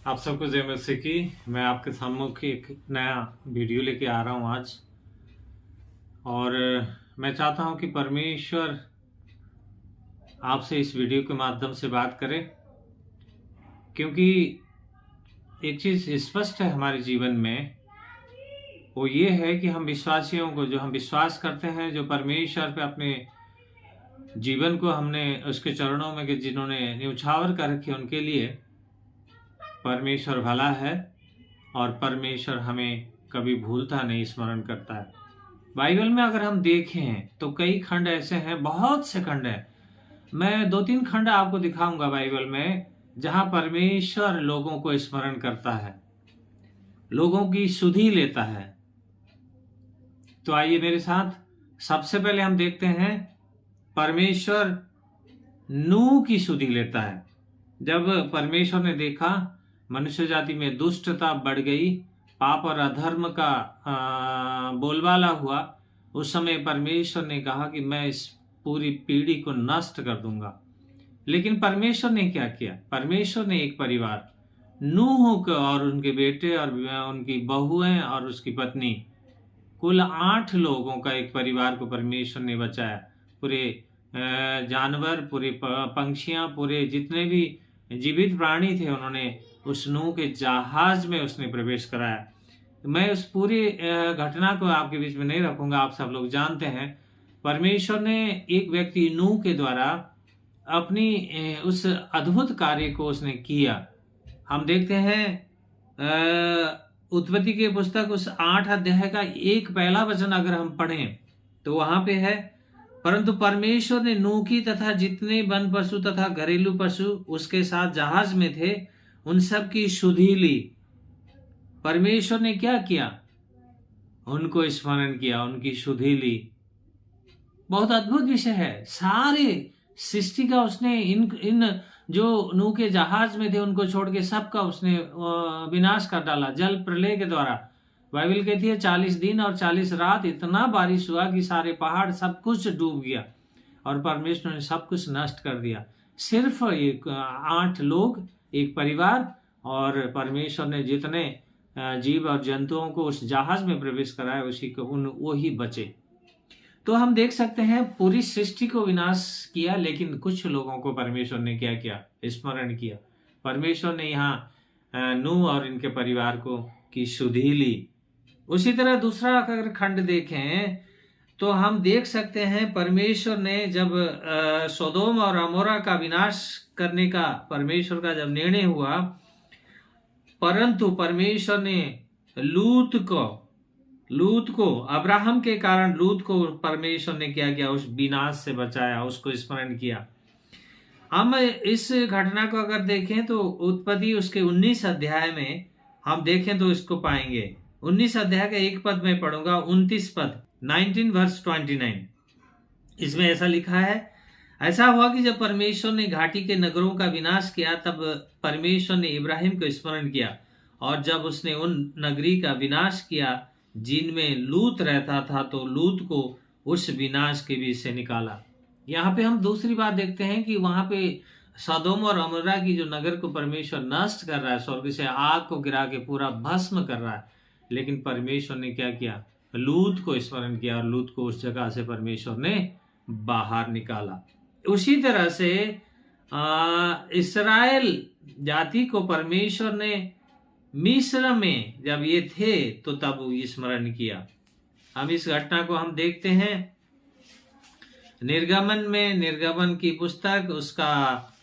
आप सबको जय मसीह की। मैं आपके सम्मुख एक नया वीडियो लेके आ रहा हूँ आज। और मैं चाहता हूँ कि परमेश्वर आपसे इस वीडियो के माध्यम से बात करे, क्योंकि एक चीज़ स्पष्ट है हमारे जीवन में, वो ये है कि हम विश्वासियों को, जो हम विश्वास करते हैं, जो परमेश्वर पे अपने जीवन को हमने उसके चरणों में जिन्होंने न्यौछावर कर रखी, उनके लिए परमेश्वर भला है और परमेश्वर हमें कभी भूलता नहीं, स्मरण करता है। बाइबल में अगर हम देखें तो कई खंड ऐसे हैं, बहुत से खंड हैं। मैं 2-3 खंड आपको दिखाऊंगा बाइबल में, जहां परमेश्वर लोगों को स्मरण करता है, लोगों की सुधि लेता है। तो आइए मेरे साथ, सबसे पहले हम देखते हैं परमेश्वर नूह की सुधि लेता है। जब परमेश्वर ने देखा मनुष्य जाति में दुष्टता बढ़ गई, पाप और अधर्म का बोलबाला हुआ, उस समय परमेश्वर ने कहा कि मैं इस पूरी पीढ़ी को नष्ट कर दूंगा। लेकिन परमेश्वर ने क्या किया? परमेश्वर ने एक परिवार, नूह को और उनके बेटे और उनकी बहुएं और उसकी पत्नी, कुल 8 लोगों का एक परिवार को परमेश्वर ने बचाया। पूरे जानवर, पूरे पंछियां, पूरे जितने भी जीवित प्राणी थे, उन्होंने उस नूह के जहाज में उसने प्रवेश कराया। मैं उस पूरी घटना को आपके बीच में नहीं रखूंगा, आप सब लोग जानते हैं। परमेश्वर ने एक व्यक्ति नूह के द्वारा अपनी उस अद्भुत कार्य को उसने किया। हम देखते हैं उत्पत्ति के पुस्तक उस 8 अध्याय का एक पहला वचन अगर हम पढ़ें तो वहां पे है, परंतु परमेश्वर ने नूह की तथा जितने वन पशु तथा घरेलू पशु उसके साथ जहाज में थे, उन सब की सुधि ली। परमेश्वर ने क्या किया? उनको स्मरण किया, उनकी सुधि ली। बहुत अद्भुत विषय है। सारे सृष्टि का उसने इन जो नूह के जहाज में थे उनको छोड़ के सबका उसने विनाश कर डाला जल प्रलय के द्वारा। बाइबल कहती है 40 दिन और 40 रात इतना बारिश हुआ कि सारे पहाड़ सब कुछ डूब गया और परमेश्वर ने सब कुछ नष्ट कर दिया। सिर्फ एक 8 लोग, एक परिवार, और परमेश्वर ने जितने जीव और जंतुओं को उस जहाज में प्रवेश कराया उसी को वो ही बचे। तो हम देख सकते हैं पूरी सृष्टि को विनाश किया, लेकिन कुछ लोगों को परमेश्वर ने क्या किया? स्मरण किया। परमेश्वर ने यहाँ नूह और इनके परिवार को की सुधि ली। उसी तरह दूसरा अगर खंड देखें तो हम देख सकते हैं परमेश्वर ने जब सोदोम और अमोरा का विनाश करने का परमेश्वर का जब निर्णय हुआ, परंतु परमेश्वर ने लूत को अब्राहम के कारण लूत को परमेश्वर ने क्या किया? उस विनाश से बचाया, उसको स्मरण किया। हम इस घटना को अगर देखें तो उत्पत्ति उसके 19 अध्याय में हम देखें तो इसको पाएंगे। 19 अध्याय का एक पद में पढ़ूंगा, 29 पद, 19 वर्स 29। इसमें ऐसा लिखा है, ऐसा हुआ कि जब परमेश्वर ने घाटी के नगरों का विनाश किया, तब परमेश्वर ने इब्राहिम को स्मरण किया, और जब उसने उन नगरी का विनाश किया जिनमें लूत रहता था, तो लूत को उस विनाश के बीच से निकाला। यहाँ पे हम दूसरी बात देखते हैं कि वहां पे सदोम और अमोरा की जो नगर को परमेश्वर नष्ट कर रहा है, स्वर्ग से आग को गिरा के पूरा भस्म कर रहा है, लेकिन परमेश्वर ने क्या किया? लूत को स्मरण किया और लूत को उस जगह से परमेश्वर ने बाहर निकाला। उसी तरह से इस्राएल जाति को परमेश्वर ने मिस्र में जब ये थे तो तब स्मरण किया। हम इस घटना को हम देखते हैं निर्गमन की पुस्तक उसका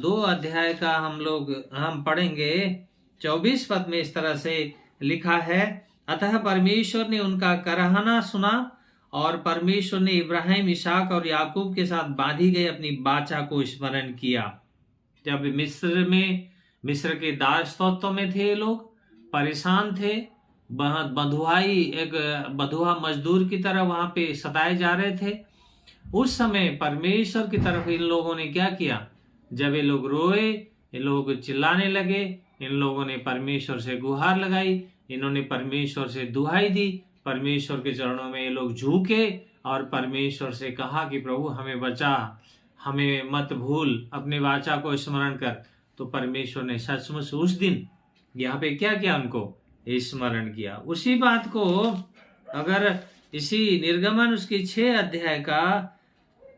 2 अध्याय का हम पढ़ेंगे। 24 पद में इस तरह से लिखा है, अतः परमेश्वर ने उनका कराहना सुना और परमेश्वर ने इब्राहिम, इसहाक और याकूब के साथ बांधी गई अपनी वाचा को स्मरण किया। जब मिस्र के दासत्व में थे, लोग परेशान थे, एक बंधुआ मजदूर की तरह वहां पे सताए जा रहे थे। उस समय परमेश्वर की तरफ इन लोगों ने क्या किया? जब ये लोग रोए, ये लोग चिल्लाने लगे, इन लोगों ने परमेश्वर से गुहार लगाई, इन्होंने परमेश्वर से दुहाई दी, परमेश्वर के चरणों में ये लोग झुके और परमेश्वर से कहा कि प्रभु हमें बचा, हमें मत भूल, अपने वाचा को स्मरण कर। तो परमेश्वर ने सचमुच उस दिन यहाँ पे क्या किया, उनको स्मरण किया। उसी बात को अगर इसी निर्गमन उसकी 6 अध्याय का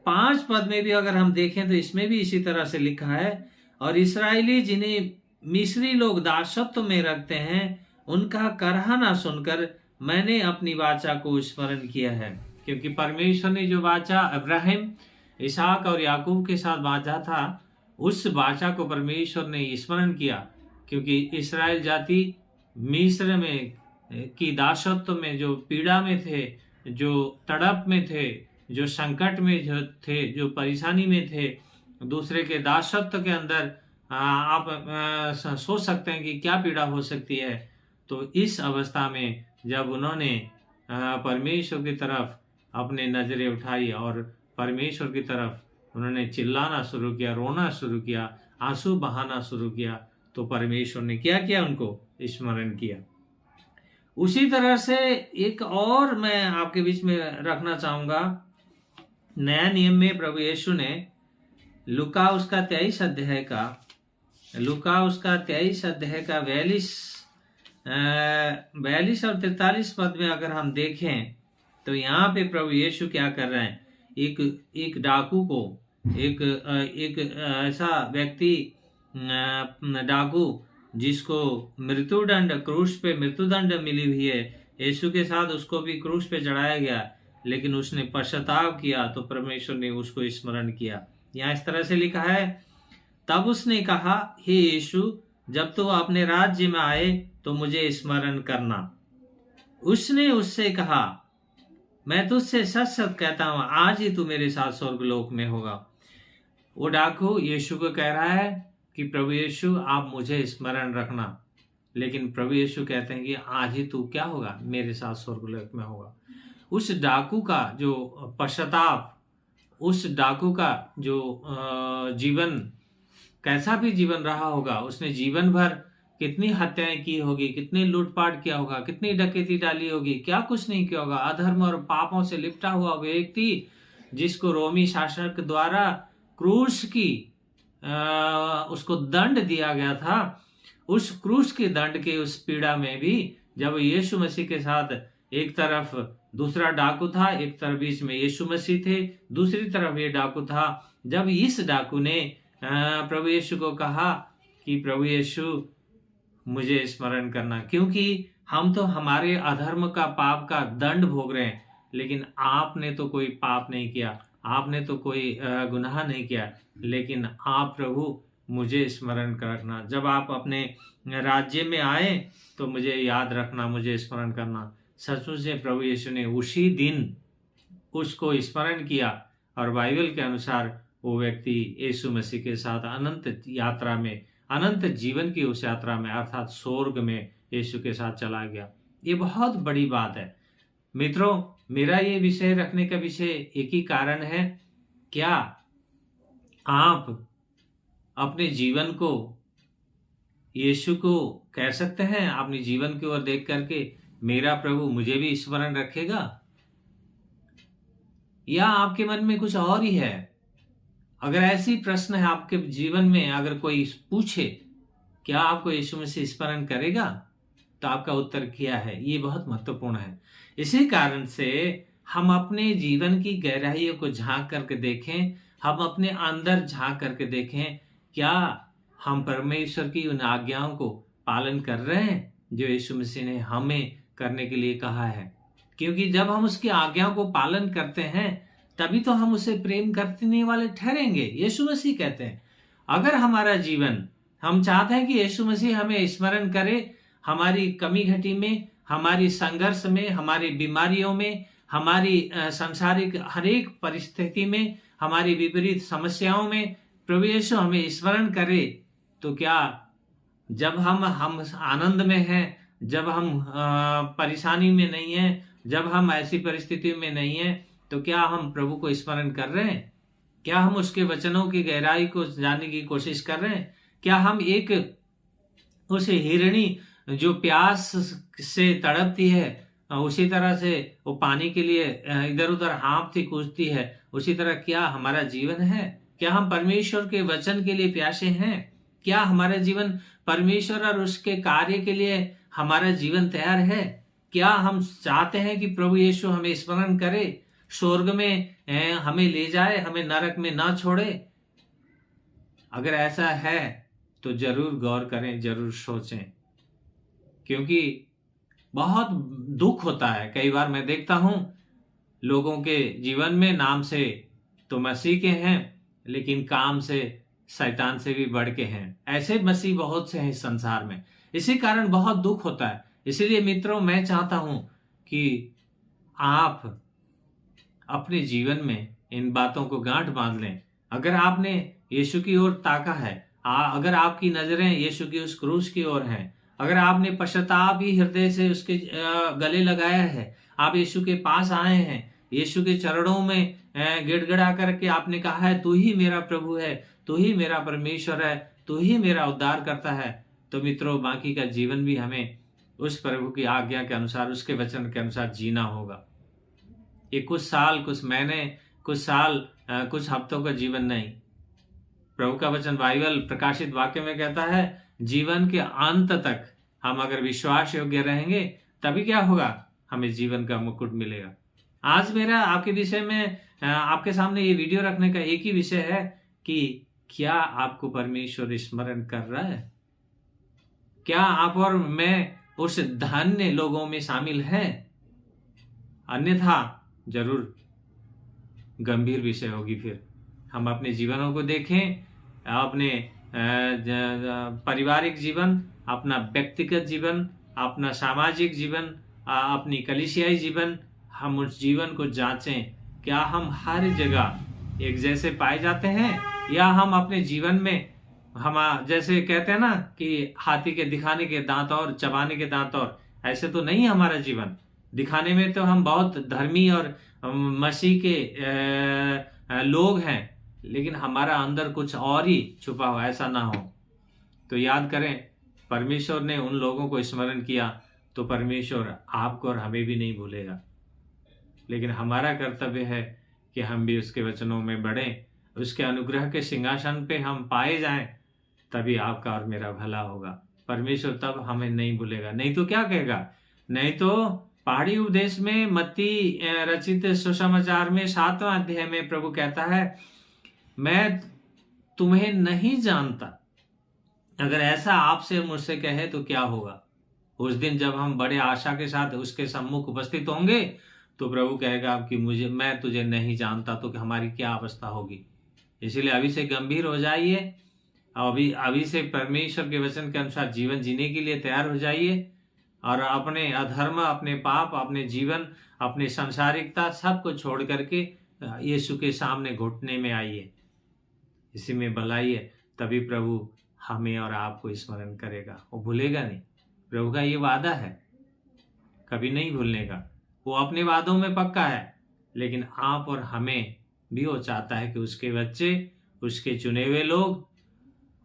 5 पद में भी अगर हम देखें तो इसमें भी इसी तरह से लिखा है, और इस्राएली जिन्हें मिस्री लोग दासत्व में रखते हैं उनका कराहना सुनकर मैंने अपनी वाचा को स्मरण किया है। क्योंकि परमेश्वर ने जो वाचा अब्राहम, इसहाक और याकूब के साथ बांधा था, उस वाचा को परमेश्वर ने स्मरण किया। क्योंकि इस्राएल जाति मिस्र में की दासत्व में जो पीड़ा में थे, जो तड़प में थे, जो संकट में जो थे, जो परेशानी में थे, दूसरे के दासत्व के अंदर आप सोच सकते हैं कि क्या पीड़ा हो सकती है। तो इस अवस्था में जब उन्होंने परमेश्वर की तरफ अपने नजरें उठाई और परमेश्वर की तरफ उन्होंने चिल्लाना शुरू किया, रोना शुरू किया, आंसू बहाना शुरू किया, तो परमेश्वर ने क्या किया, उनको स्मरण किया। उसी तरह से एक और मैं आपके बीच में रखना चाहूंगा, नया नियम में प्रभु यीशु ने लूका उसका 23 अध्याय का 42 और 43 पद में अगर हम देखें तो यहाँ पे प्रभु यीशु क्या कर रहे हैं, एक डाकू को, एक ऐसा व्यक्ति डाकू जिसको मृत्युदंड, क्रूस पे मृत्युदंड मिली हुई है, यीशु के साथ उसको भी क्रूस पे चढ़ाया गया, लेकिन उसने पश्चाताप किया तो परमेश्वर ने उसको स्मरण किया। यहाँ इस तरह से लिखा है, तब उसने कहा, हे यीशु, जब तू अपने राज्य में आए तो मुझे स्मरण करना। उसने उससे कहा, मैं तुझसे सच सच कहता हूं, आज ही तू मेरे साथ स्वर्गलोक में होगा। वो डाकू यीशु को कह रहा है कि प्रभु यीशु आप मुझे स्मरण रखना, लेकिन प्रभु यीशु कहते हैं कि आज ही तू क्या होगा, मेरे साथ स्वर्गलोक में होगा। उस डाकू का जो पश्चाताप, उस डाकू का जो जीवन, कैसा भी जीवन रहा होगा, उसने जीवन भर कितनी हत्याएं की होगी, कितनी लूटपाट किया होगा, कितनी डकैती डाली होगी, क्या कुछ नहीं किया होगा। अधर्म और पापों से लिपटा हुआ व्यक्ति जिसको रोमी शासक द्वारा क्रूस की उसको दंड दिया गया था, उस क्रूस के दंड के उस पीड़ा में भी जब यीशु मसीह के साथ एक तरफ दूसरा डाकू था, एक तरफ बीच में यीशु मसीह थे, दूसरी तरफ ये डाकू था, जब इस डाकू ने प्रभु यीशु को कहा कि प्रभु यीशु मुझे स्मरण करना, क्योंकि हम तो हमारे अधर्म का, पाप का दंड भोग रहे हैं, लेकिन आपने तो कोई पाप नहीं किया, आपने तो कोई गुनाह नहीं किया, लेकिन आप प्रभु मुझे स्मरण करना। जब आप अपने राज्य में आए तो मुझे याद रखना, मुझे स्मरण करना। सचमुच से प्रभु यीशु ने उसी दिन उसको स्मरण किया, और बाइबल के अनुसार वो व्यक्ति यीशु मसीह के साथ अनंत यात्रा में, अनंत जीवन की उस यात्रा में, अर्थात स्वर्ग में यीशु के साथ चला गया। ये बहुत बड़ी बात है मित्रों। मेरा ये विषय रखने का विषय एक ही कारण है, क्या आप अपने जीवन को यीशु को कह सकते हैं, अपने जीवन की ओर देख करके, मेरा प्रभु मुझे भी स्मरण रखेगा? या आपके मन में कुछ और ही है? अगर ऐसी प्रश्न है आपके जीवन में, अगर कोई पूछे क्या आपको यीशु मसीह स्मरण करेगा, तो आपका उत्तर क्या है, ये बहुत महत्वपूर्ण है। इसी कारण से हम अपने जीवन की गहराइयों को झांक करके देखें, हम अपने अंदर झांक करके देखें, क्या हम परमेश्वर की उन आज्ञाओं को पालन कर रहे हैं जो यीशु मसीह ने हमें करने के लिए कहा है। क्योंकि जब हम उसकी आज्ञाओं को पालन करते हैं तभी तो हम उसे प्रेम करने वाले ठहरेंगे। यीशु मसीह कहते हैं, अगर हमारा जीवन, हम चाहते हैं कि यीशु मसीह हमें स्मरण करे, हमारी कमी घटी में, हमारी संघर्ष में, हमारी बीमारियों में, हमारी सांसारिक हर एक परिस्थिति में, हमारी विपरीत समस्याओं में प्रभु यीशु हमें स्मरण करे, तो क्या जब हम आनंद में हैं, जब हम परेशानी में नहीं हैं, जब हम ऐसी परिस्थितियों में नहीं हैं, तो क्या हम प्रभु को स्मरण कर रहे हैं? क्या हम उसके वचनों की गहराई को जानने की कोशिश कर रहे हैं? क्या हम एक उस हिरणी जो प्यास से तड़पती है, उसी तरह से वो पानी के लिए इधर उधर हाँफती कूदती है, उसी तरह क्या हमारा जीवन है? क्या हम परमेश्वर के वचन के लिए प्यासे हैं? क्या हमारा जीवन परमेश्वर और उसके कार्य के लिए हमारा जीवन तैयार है? क्या हम चाहते हैं कि प्रभु यीशु हमें स्मरण करे, स्वर्ग में हमें ले जाए, हमें नरक में ना छोड़े? अगर ऐसा है तो जरूर गौर करें, जरूर सोचें, क्योंकि बहुत दुख होता है। कई बार मैं देखता हूं लोगों के जीवन में नाम से तो मसीह के हैं, लेकिन काम से शैतान से भी बढ़ के हैं। ऐसे मसीह बहुत से हैं इस संसार में, इसी कारण बहुत दुख होता है। इसीलिए मित्रों, मैं चाहता हूं कि आप अपने जीवन में इन बातों को गांठ बांध लें। अगर आपने यीशु की ओर ताका है, अगर आपकी नजरें यीशु की उस क्रूस की ओर हैं, अगर आपने पश्चाताप ही हृदय से उसके गले लगाया है, आप यीशु के पास आए हैं, यीशु के चरणों में गिड़गिड़ा करके आपने कहा है, तू ही मेरा प्रभु है, तू ही मेरा परमेश्वर है, तू ही मेरा उद्धार करता है, तो मित्रों बाकी का जीवन भी हमें उस प्रभु की आज्ञा के अनुसार, उसके वचन के अनुसार जीना होगा। ये कुछ साल, कुछ महीने, कुछ साल, कुछ हफ्तों का जीवन नहीं। प्रभु का वचन बाइबल प्रकाशित वाक्य में कहता है, जीवन के अंत तक हम अगर विश्वास योग्य रहेंगे तभी क्या होगा, हमें जीवन का मुकुट मिलेगा। आज मेरा आपके विषय में, आपके सामने ये वीडियो रखने का एक ही विषय है कि क्या आपको परमेश्वर स्मरण कर रहा है? क्या आप और मैं उस धन्य लोगों में शामिल हैं? अन्यथा जरूर गंभीर विषय होगी। फिर हम अपने जीवनों को देखें, अपने पारिवारिक जीवन, अपना व्यक्तिगत जीवन, अपना सामाजिक जीवन, अपनी कलीसियाई जीवन, हम उस जीवन को जांचें। क्या हम हर जगह एक जैसे पाए जाते हैं, या हम अपने जीवन में हम जैसे कहते हैं ना कि हाथी के दिखाने के दांत और चबाने के दांत और, ऐसे तो नहीं हमारा जीवन। दिखाने में तो हम बहुत धर्मी और मसीह के लोग हैं, लेकिन हमारा अंदर कुछ और ही छुपा हुआ, ऐसा ना हो। तो याद करें, परमेश्वर ने उन लोगों को स्मरण किया तो परमेश्वर आपको और हमें भी नहीं भूलेगा। लेकिन हमारा कर्तव्य है कि हम भी उसके वचनों में बढ़ें, उसके अनुग्रह के सिंहासन पे हम पाए जाएं, तभी आपका और मेरा भला होगा। परमेश्वर तब हमें नहीं भूलेगा। नहीं तो क्या कहेगा? नहीं तो पहाड़ी उपदेश में मत्ती रचित सुसमाचार में 7वां अध्याय में प्रभु कहता है, मैं तुम्हें नहीं जानता। अगर ऐसा आपसे मुझसे कहे तो क्या होगा? उस दिन जब हम बड़े आशा के साथ उसके सम्मुख उपस्थित होंगे तो प्रभु कहेगा कि मैं तुझे नहीं जानता, तो हमारी क्या अवस्था होगी। इसीलिए अभी से गंभीर हो जाइए, अभी से परमेश्वर के वचन के अनुसार जीवन जीने के लिए तैयार हो जाइए, और अपने अधर्म, अपने पाप, अपने जीवन, अपने सांसारिकता सबको छोड़ करके यीशु के सामने घुटने में आइए, इसी में भलाइए। तभी प्रभु हमें और आपको स्मरण करेगा, वो भूलेगा नहीं। प्रभु का ये वादा है, कभी नहीं भूलने का। वो अपने वादों में पक्का है, लेकिन आप और हमें भी वो चाहता है कि उसके बच्चे, उसके चुने हुए लोग,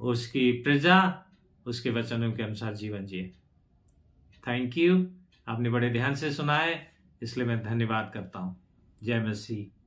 उसकी प्रजा उसके वचनों के अनुसार जीवन जिए। थैंक यू, आपने बड़े ध्यान से सुना है, इसलिए मैं धन्यवाद करता हूँ। जय मसीह।